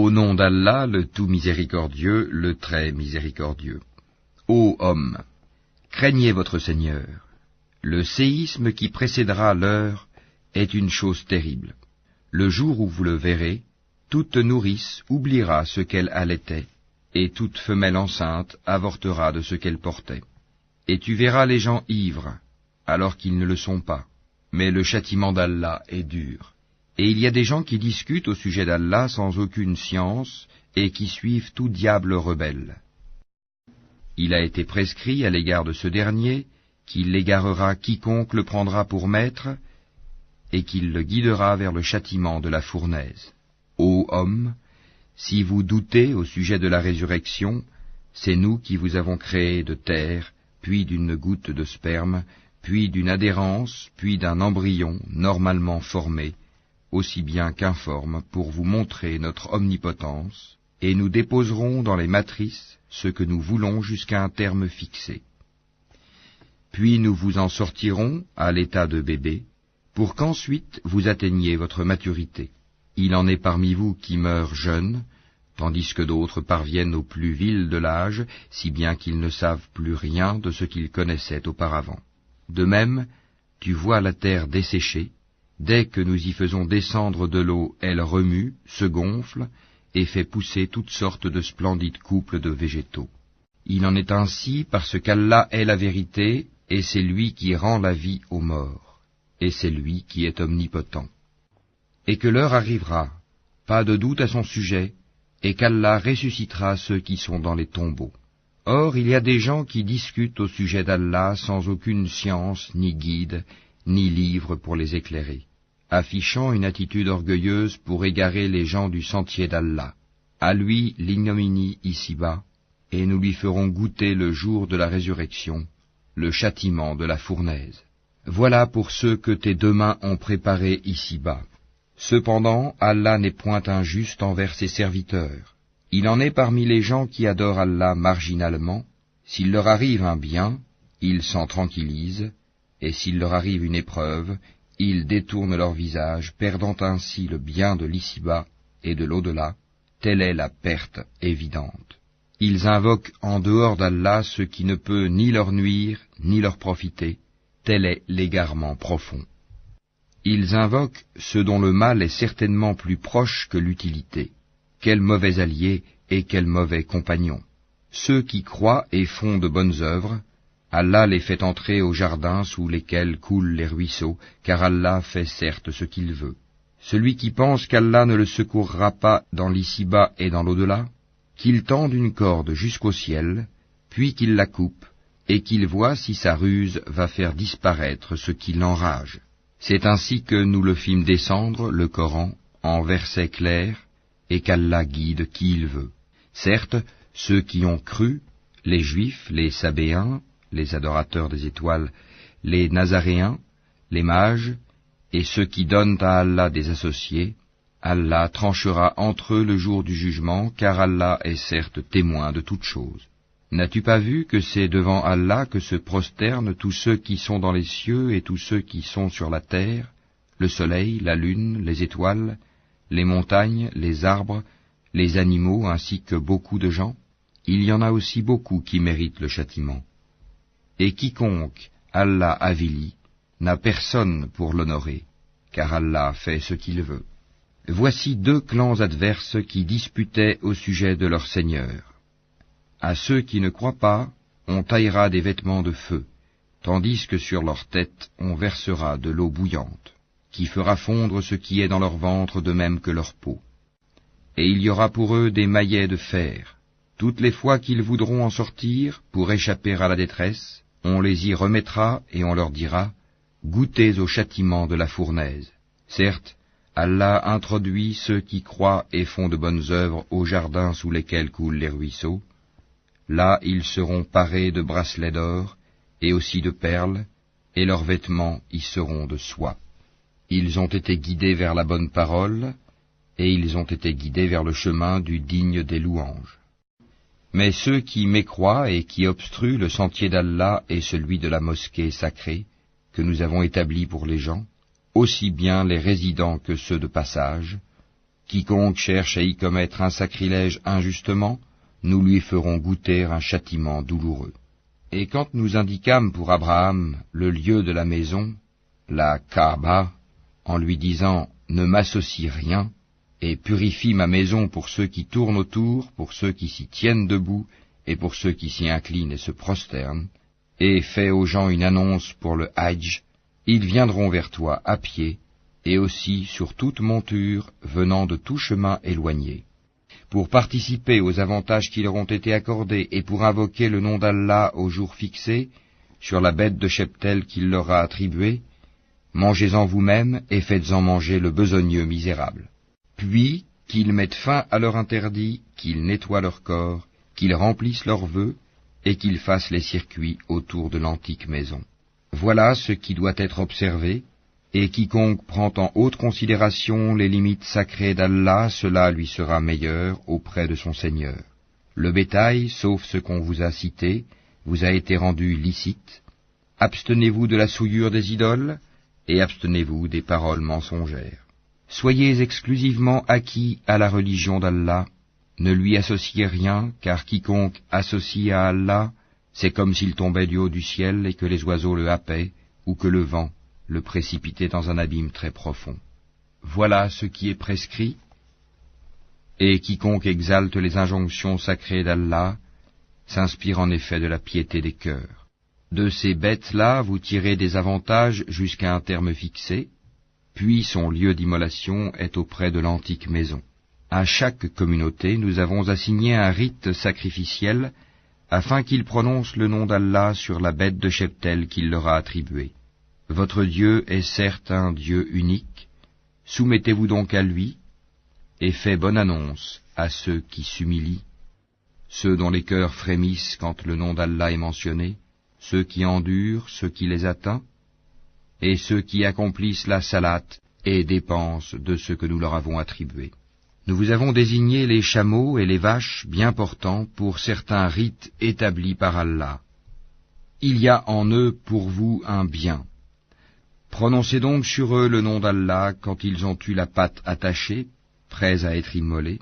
Au nom d'Allah, le tout miséricordieux, le très miséricordieux. Ô hommes, craignez votre Seigneur. Le séisme qui précédera l'heure est une chose terrible. Le jour où vous le verrez, toute nourrice oubliera ce qu'elle allaitait, et toute femelle enceinte avortera de ce qu'elle portait. Et tu verras les gens ivres, alors qu'ils ne le sont pas. Mais le châtiment d'Allah est dur. Et il y a des gens qui discutent au sujet d'Allah sans aucune science, et qui suivent tout diable rebelle. Il a été prescrit à l'égard de ce dernier qu'il égarera quiconque le prendra pour maître, et qu'il le guidera vers le châtiment de la fournaise. Ô hommes, si vous doutez au sujet de la résurrection, c'est nous qui vous avons créé de terre, puis d'une goutte de sperme, puis d'une adhérence, puis d'un embryon normalement formé, aussi bien qu'informe, pour vous montrer notre omnipotence, et nous déposerons dans les matrices ce que nous voulons jusqu'à un terme fixé. Puis nous vous en sortirons à l'état de bébé, pour qu'ensuite vous atteigniez votre maturité. Il en est parmi vous qui meurent jeunes, tandis que d'autres parviennent au plus vil de l'âge, si bien qu'ils ne savent plus rien de ce qu'ils connaissaient auparavant. De même, tu vois la terre desséchée, dès que nous y faisons descendre de l'eau, elle remue, se gonfle, et fait pousser toutes sortes de splendides couples de végétaux. Il en est ainsi parce qu'Allah est la vérité, et c'est lui qui rend la vie aux morts, et c'est lui qui est omnipotent. Et que l'heure arrivera, pas de doute à son sujet, et qu'Allah ressuscitera ceux qui sont dans les tombeaux. Or, il y a des gens qui discutent au sujet d'Allah sans aucune science, ni guide, ni livre pour les éclairer, affichant une attitude orgueilleuse pour égarer les gens du sentier d'Allah. À lui l'ignominie ici-bas, et nous lui ferons goûter le jour de la résurrection, le châtiment de la fournaise. Voilà pour ceux que tes deux mains ont préparés ici-bas. Cependant, Allah n'est point injuste envers ses serviteurs. Il en est parmi les gens qui adorent Allah marginalement. S'il leur arrive un bien, ils s'en tranquillisent, et s'il leur arrive une épreuve, ils détournent leur visage, perdant ainsi le bien de l'ici-bas et de l'au-delà. Telle est la perte évidente. Ils invoquent en dehors d'Allah ce qui ne peut ni leur nuire, ni leur profiter. Tel est l'égarement profond. Ils invoquent ce dont le mal est certainement plus proche que l'utilité. Quel mauvais allié et quel mauvais compagnon. Ceux qui croient et font de bonnes œuvres, Allah les fait entrer aux jardins sous lesquels coulent les ruisseaux, car Allah fait certes ce qu'il veut. Celui qui pense qu'Allah ne le secourra pas dans l'ici-bas et dans l'au-delà, qu'il tende une corde jusqu'au ciel, puis qu'il la coupe, et qu'il voit si sa ruse va faire disparaître ce qui l'enrage. C'est ainsi que nous le fîmes descendre, le Coran, en versets clairs, et qu'Allah guide qui il veut. Certes, ceux qui ont cru, les Juifs, les Sabéens, les adorateurs des étoiles, les Nazaréens, les mages, et ceux qui donnent à Allah des associés, Allah tranchera entre eux le jour du jugement, car Allah est certes témoin de toutes choses. N'as-tu pas vu que c'est devant Allah que se prosternent tous ceux qui sont dans les cieux et tous ceux qui sont sur la terre, le soleil, la lune, les étoiles, les montagnes, les arbres, les animaux, ainsi que beaucoup de gens? Il y en a aussi beaucoup qui méritent le châtiment. Et quiconque Allah avilit n'a personne pour l'honorer, car Allah fait ce qu'il veut. Voici deux clans adverses qui disputaient au sujet de leur Seigneur. À ceux qui ne croient pas, on taillera des vêtements de feu, tandis que sur leur tête on versera de l'eau bouillante, qui fera fondre ce qui est dans leur ventre de même que leur peau. Et il y aura pour eux des maillets de fer. Toutes les fois qu'ils voudront en sortir, pour échapper à la détresse, on les y remettra et on leur dira, « Goûtez au châtiment de la fournaise. » Certes, Allah introduit ceux qui croient et font de bonnes œuvres aux jardins sous lesquels coulent les ruisseaux. Là ils seront parés de bracelets d'or, et aussi de perles, et leurs vêtements y seront de soie. Ils ont été guidés vers la bonne parole, et ils ont été guidés vers le chemin du digne des louanges. Mais ceux qui mécroient et qui obstruent le sentier d'Allah et celui de la mosquée sacrée, que nous avons établi pour les gens, aussi bien les résidents que ceux de passage, Quiconque cherche à y commettre un sacrilège injustement, nous lui ferons goûter un châtiment douloureux. Et quand nous indiquâmes pour Abraham le lieu de la maison, la Kaaba, en lui disant « Ne m'associe rien » et purifie ma maison pour ceux qui tournent autour, pour ceux qui s'y tiennent debout et pour ceux qui s'y inclinent et se prosternent, et fais aux gens une annonce pour le Hajj, ils viendront vers toi à pied, et aussi sur toute monture venant de tout chemin éloigné, pour participer aux avantages qui leur ont été accordés et pour invoquer le nom d'Allah au jour fixé, sur la bête de cheptel qu'il leur a attribuée. Mangez-en vous-même et faites-en manger le besogneux misérable. Puis qu'ils mettent fin à leur interdit, qu'ils nettoient leur corps, qu'ils remplissent leurs vœux, et qu'ils fassent les circuits autour de l'antique maison. Voilà ce qui doit être observé, et quiconque prend en haute considération les limites sacrées d'Allah, cela lui sera meilleur auprès de son Seigneur. Le bétail, sauf ce qu'on vous a cité, vous a été rendu licite. Abstenez-vous de la souillure des idoles, et abstenez-vous des paroles mensongères. Soyez exclusivement acquis à la religion d'Allah, ne lui associez rien, car quiconque associe à Allah, c'est comme s'il tombait du haut du ciel et que les oiseaux le happaient, ou que le vent le précipitait dans un abîme très profond. Voilà ce qui est prescrit, et quiconque exalte les injonctions sacrées d'Allah, s'inspire en effet de la piété des cœurs. De ces bêtes-là, vous tirez des avantages jusqu'à un terme fixé, puis son lieu d'immolation est auprès de l'antique maison. À chaque communauté, nous avons assigné un rite sacrificiel, afin qu'il prononce le nom d'Allah sur la bête de cheptel qu'il leur a attribuée. Votre Dieu est certes un Dieu unique, soumettez-vous donc à lui, et faites bonne annonce à ceux qui s'humilient, ceux dont les cœurs frémissent quand le nom d'Allah est mentionné, ceux qui endurent, ceux qui les atteint, et ceux qui accomplissent la salate et dépensent de ce que nous leur avons attribué. Nous vous avons désigné les chameaux et les vaches bien portants pour certains rites établis par Allah. Il y a en eux pour vous un bien. Prononcez donc sur eux le nom d'Allah quand ils ont eu la patte attachée, prêts à être immolés,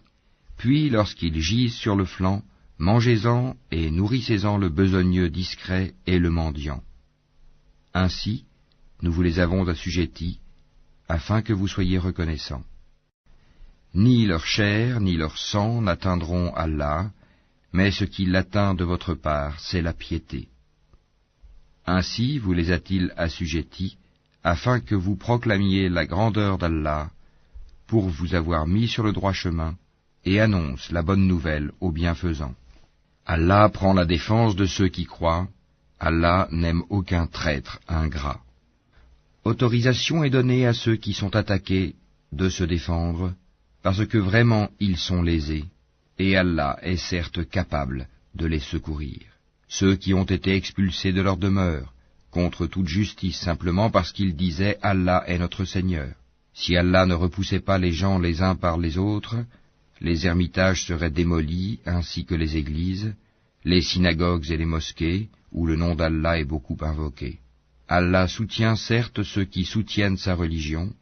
puis lorsqu'ils gisent sur le flanc, mangez-en et nourrissez-en le besogneux discret et le mendiant. Ainsi, nous vous les avons assujettis, afin que vous soyez reconnaissants. Ni leur chair, ni leur sang n'atteindront Allah, mais ce qui l'atteint de votre part, c'est la piété. Ainsi vous les a-t-il assujettis, afin que vous proclamiez la grandeur d'Allah, pour vous avoir mis sur le droit chemin, et annonce la bonne nouvelle aux bienfaisants. Allah prend la défense de ceux qui croient, Allah n'aime aucun traître ingrat. Autorisation est donnée à ceux qui sont attaqués de se défendre, parce que vraiment ils sont lésés, et Allah est certes capable de les secourir. Ceux qui ont été expulsés de leur demeure, contre toute justice simplement parce qu'ils disaient « Allah est notre Seigneur ». Si Allah ne repoussait pas les gens les uns par les autres, les ermitages seraient démolis ainsi que les églises, les synagogues et les mosquées, où le nom d'Allah est beaucoup invoqué. Allah soutient certes ceux qui soutiennent sa religion,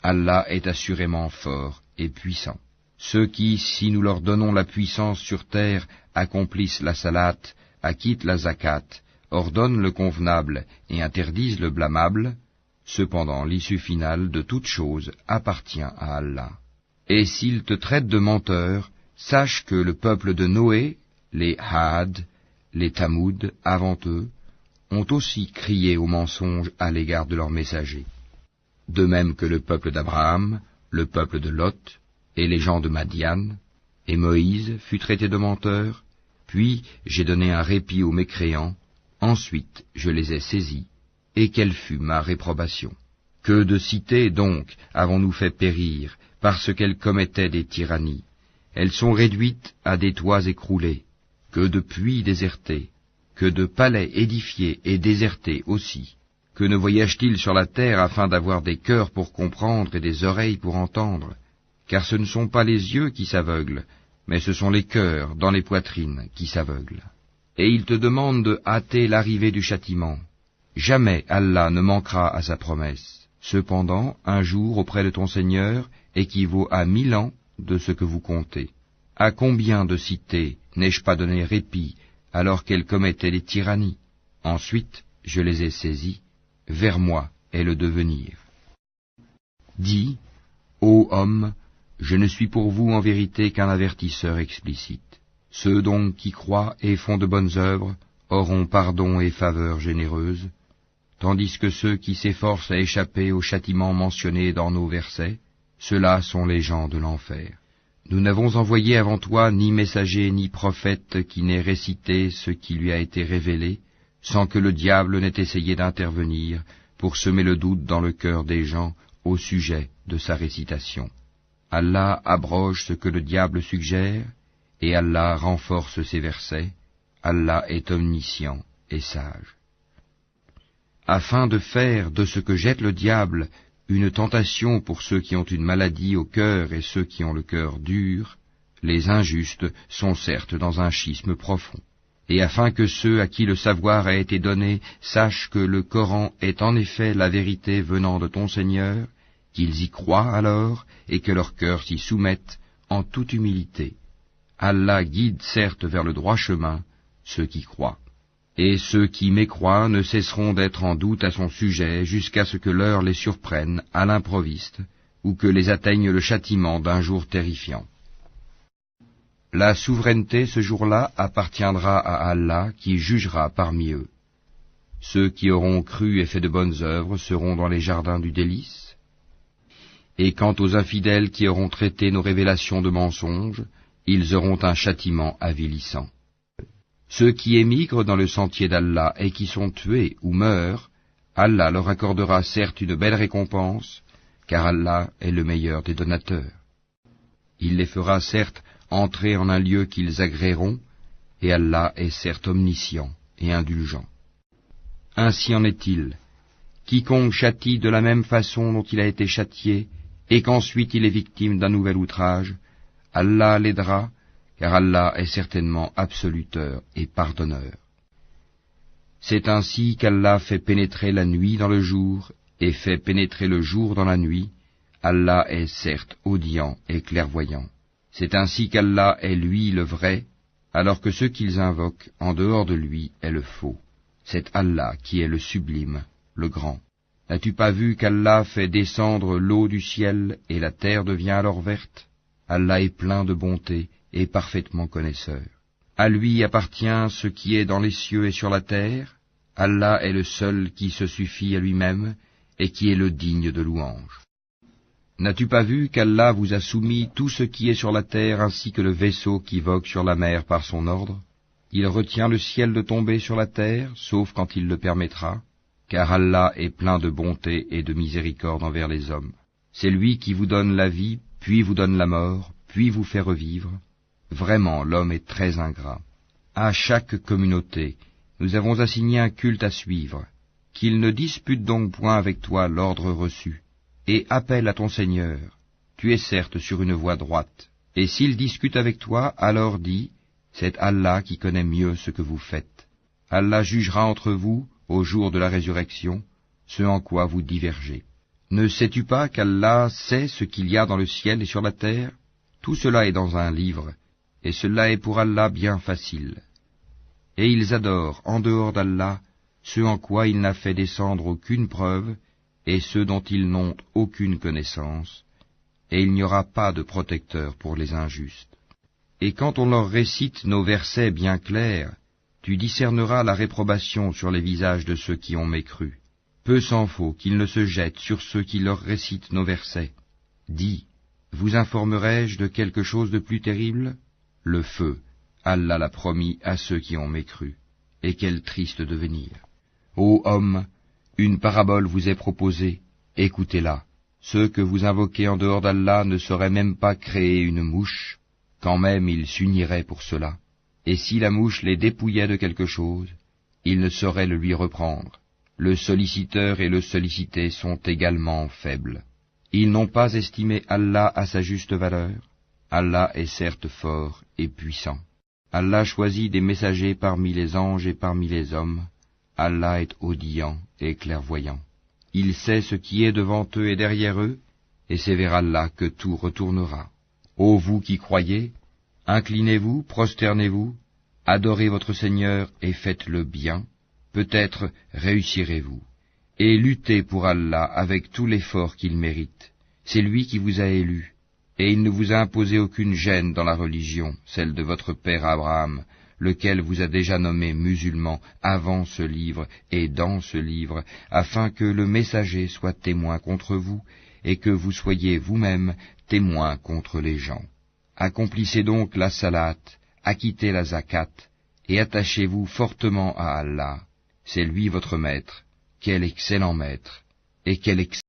Allah est assurément fort et puissant. Ceux qui, si nous leur donnons la puissance sur terre, accomplissent la salate, acquittent la zakat, ordonnent le convenable et interdisent le blâmable, cependant l'issue finale de toute chose appartient à Allah. Et s'ils te traitent de menteur, sache que le peuple de Noé, les Had, les Tamoud, avant eux, ont aussi crié au mensonge à l'égard de leurs messagers. De même que le peuple d'Abraham, le peuple de Lot, et les gens de Madian, et Moïse fut traité de menteur, puis j'ai donné un répit aux mécréants, ensuite je les ai saisis, et quelle fut ma réprobation. Que de cités donc avons-nous fait périr, parce qu'elles commettaient des tyrannies. Elles sont réduites à des toits écroulés, que de puits désertés, que de palais édifiés et désertés aussi. Que ne voyage-t-il sur la terre afin d'avoir des cœurs pour comprendre et des oreilles pour entendre? Car ce ne sont pas les yeux qui s'aveuglent, mais ce sont les cœurs dans les poitrines qui s'aveuglent. Et il te demande de hâter l'arrivée du châtiment. Jamais Allah ne manquera à sa promesse. Cependant, un jour auprès de ton Seigneur équivaut à 1000 ans, de ce que vous comptez. À combien de cités n'ai-je pas donné répit alors qu'elles commettaient des tyrannies? Ensuite, je les ai saisies. Vers moi est le devenir. Dis, ô homme, je ne suis pour vous en vérité qu'un avertisseur explicite. Ceux donc qui croient et font de bonnes œuvres auront pardon et faveur généreuse, tandis que ceux qui s'efforcent à échapper au châtiment mentionné dans nos versets, ceux-là sont les gens de l'enfer. Nous n'avons envoyé avant toi ni messager ni prophète qui n'ait récité ce qui lui a été révélé, sans que le diable n'ait essayé d'intervenir pour semer le doute dans le cœur des gens au sujet de sa récitation. Allah abroge ce que le diable suggère, et Allah renforce ses versets. Allah est omniscient et sage. Afin de faire de ce que jette le diable une tentation pour ceux qui ont une maladie au cœur et ceux qui ont le cœur dur, les injustes sont certes dans un schisme profond. Et afin que ceux à qui le savoir a été donné sachent que le Coran est en effet la vérité venant de ton Seigneur, qu'ils y croient alors et que leur cœur s'y soumette en toute humilité. Allah guide certes vers le droit chemin ceux qui croient. Et ceux qui mécroient ne cesseront d'être en doute à son sujet jusqu'à ce que l'heure les surprenne à l'improviste, ou que les atteigne le châtiment d'un jour terrifiant. La souveraineté ce jour-là appartiendra à Allah qui jugera parmi eux. Ceux qui auront cru et fait de bonnes œuvres seront dans les jardins du délice. Et quant aux infidèles qui auront traité nos révélations de mensonges, ils auront un châtiment avilissant. Ceux qui émigrent dans le sentier d'Allah et qui sont tués ou meurent, Allah leur accordera certes une belle récompense, car Allah est le meilleur des donateurs. Il les fera certes entrer en un lieu qu'ils agréeront, et Allah est certes omniscient et indulgent. Ainsi en est-il. Quiconque châtie de la même façon dont il a été châtié, et qu'ensuite il est victime d'un nouvel outrage, Allah l'aidera, car Allah est certainement absoluteur et pardonneur. C'est ainsi qu'Allah fait pénétrer la nuit dans le jour, et fait pénétrer le jour dans la nuit. Allah est certes audient et clairvoyant. C'est ainsi qu'Allah est lui le vrai, alors que ceux qu'ils invoquent en dehors de lui est le faux. C'est Allah qui est le sublime, le grand. N'as-tu pas vu qu'Allah fait descendre l'eau du ciel et la terre devient alors verte? Allah est plein de bonté et parfaitement connaisseur. À lui appartient ce qui est dans les cieux et sur la terre. Allah est le seul qui se suffit à lui-même et qui est le digne de louange. N'as-tu pas vu qu'Allah vous a soumis tout ce qui est sur la terre ainsi que le vaisseau qui vogue sur la mer par son ordre? Il retient le ciel de tomber sur la terre, sauf quand il le permettra, car Allah est plein de bonté et de miséricorde envers les hommes. C'est lui qui vous donne la vie, puis vous donne la mort, puis vous fait revivre. Vraiment, l'homme est très ingrat. À chaque communauté, nous avons assigné un culte à suivre. Qu'il ne dispute donc point avec toi l'ordre reçu, et appelle à ton Seigneur. Tu es certes sur une voie droite. Et s'il discute avec toi, alors dis, c'est Allah qui connaît mieux ce que vous faites. Allah jugera entre vous, au jour de la résurrection, ce en quoi vous divergez. Ne sais-tu pas qu'Allah sait ce qu'il y a dans le ciel et sur la terre? Tout cela est dans un livre, et cela est pour Allah bien facile. Et ils adorent, en dehors d'Allah, ce en quoi il n'a fait descendre aucune preuve, et ceux dont ils n'ont aucune connaissance, et il n'y aura pas de protecteur pour les injustes. Et quand on leur récite nos versets bien clairs, tu discerneras la réprobation sur les visages de ceux qui ont mécru. Peu s'en faut qu'ils ne se jettent sur ceux qui leur récitent nos versets. Dis, vous informerai-je de quelque chose de plus terrible? Le feu, Allah l'a promis à ceux qui ont mécru. Et quel triste devenir! Ô homme, une parabole vous est proposée, écoutez-la. Ceux que vous invoquez en dehors d'Allah ne sauraient même pas créer une mouche, quand même ils s'uniraient pour cela. Et si la mouche les dépouillait de quelque chose, ils ne sauraient le lui reprendre. Le solliciteur et le sollicité sont également faibles. Ils n'ont pas estimé Allah à sa juste valeur. Allah est certes fort et puissant. Allah choisit des messagers parmi les anges et parmi les hommes. Allah est audient et clairvoyant. Il sait ce qui est devant eux et derrière eux, et c'est vers Allah que tout retournera. Ô vous qui croyez, inclinez-vous, prosternez-vous, adorez votre Seigneur et faites le bien, peut-être réussirez-vous. Et luttez pour Allah avec tout l'effort qu'il mérite. C'est lui qui vous a élu, et il ne vous a imposé aucune gêne dans la religion, celle de votre père Abraham, lequel vous a déjà nommé musulman avant ce livre et dans ce livre, afin que le messager soit témoin contre vous, et que vous soyez vous-même témoin contre les gens. Accomplissez donc la salat, acquittez la zakat, et attachez-vous fortement à Allah. C'est lui votre maître. Quel excellent maître, et quel excellent